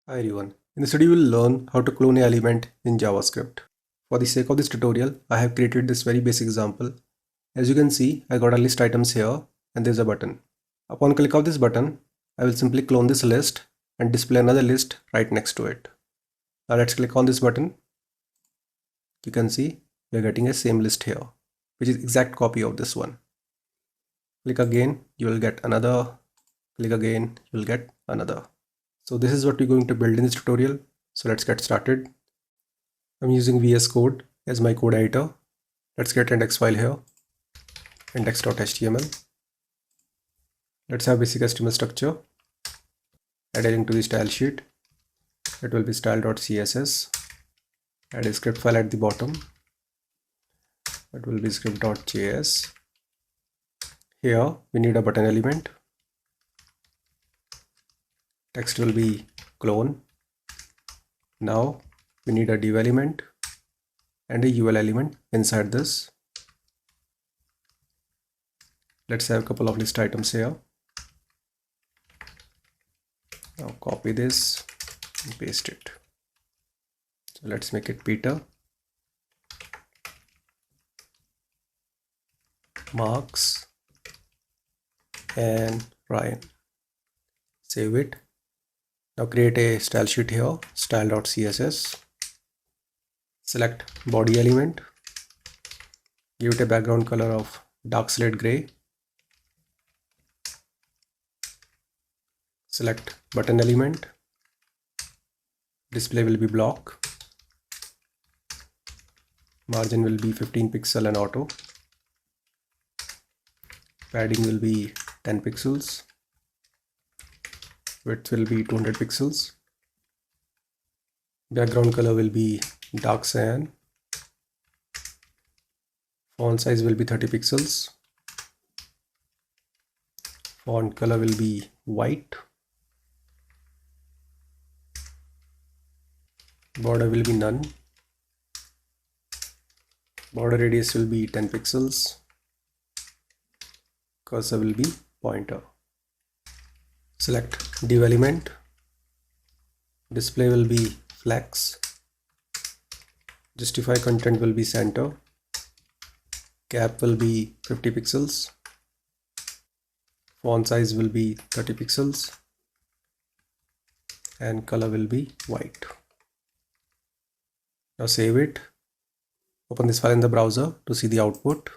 Hi everyone. In this video, we will learn how to clone an element in JavaScript. For the sake of this tutorial, I have created this very basic example. As you can see, I got a list items here and there's a button. Upon click of this button, I will simply clone this list and display another list right next to it. Now let's click on this button. You can see we are getting a same list here, which is exact copy of this one. Click again, you will get another. Click again, you will get another. So this is what we're going to build in this tutorial. So let's get started. I'm using VS Code as my code editor. Let's get index file here, index.html. Let's have basic HTML structure. Add a link to the style sheet. It will be style.css. Add a script file at the bottom. It will be script.js. Here we need a button element. Text will be clone. Now we need a div element and a UL element inside this. Let's have a couple of list items here. Now copy this and paste it. So let's make it Peter, Marks, and Ryan. Save it. Now create a style sheet here, style.css. Select body element. Give it a background color of dark slate gray. Select button element. Display will be block. Margin will be 15 pixel and auto. Padding will be 10 pixels. Width will be 200 pixels. Background color will be dark cyan. Font size will be 30 pixels. Font color will be white. Border will be none. Border radius will be 10 pixels. Cursor will be pointer. Select div element. Display will be flex. Justify content will be center. Cap will be 50 pixels. Font size will be 30 pixels. And color will be white. Now save it. Open this file in the browser to see the output.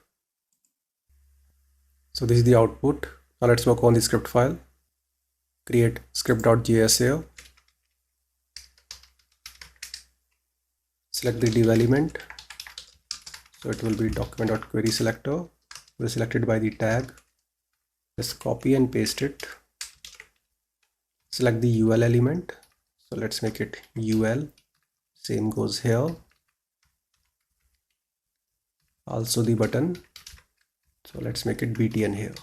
So this is the output. Now let's work on the script file. Create script.js here. Select the div element. So it will be document.query selector. We'll select it by the tag. Just copy and paste it. Select the UL element. So let's make it UL. Same goes here. Also the button. So let's make it BTN here.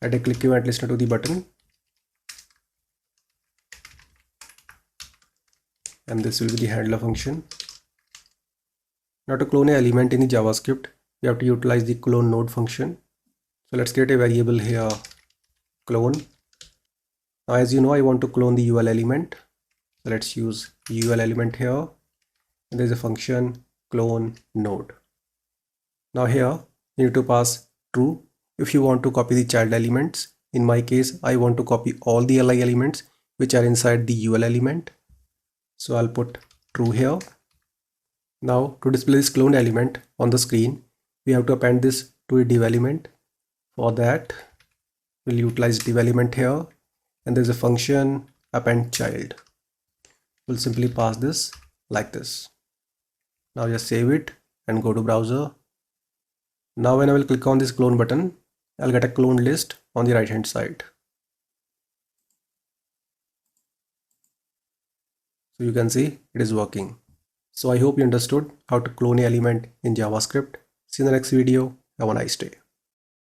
Add a click event listener to the button. And this will be the handler function. Now to clone an element in the JavaScript, we have to utilize the clone node function. So let's create a variable here, clone. Now as you know, I want to clone the UL element. So let's use UL element here. And there's a function clone node. Now here you need to pass true if you want to copy the child elements. In my case, I want to copy all the li elements which are inside the UL element. So I'll put true here. Now to display this cloned element on the screen, we have to append this to a div element. For that, we'll utilize div element here. And there's a function append child. We'll simply pass this like this. Now just save it and go to browser. Now when I will click on this clone button, I'll get a clone list on the right hand side. So you can see it is working. So I hope you understood how to clone an element in JavaScript. See you in the next video. Have a nice day.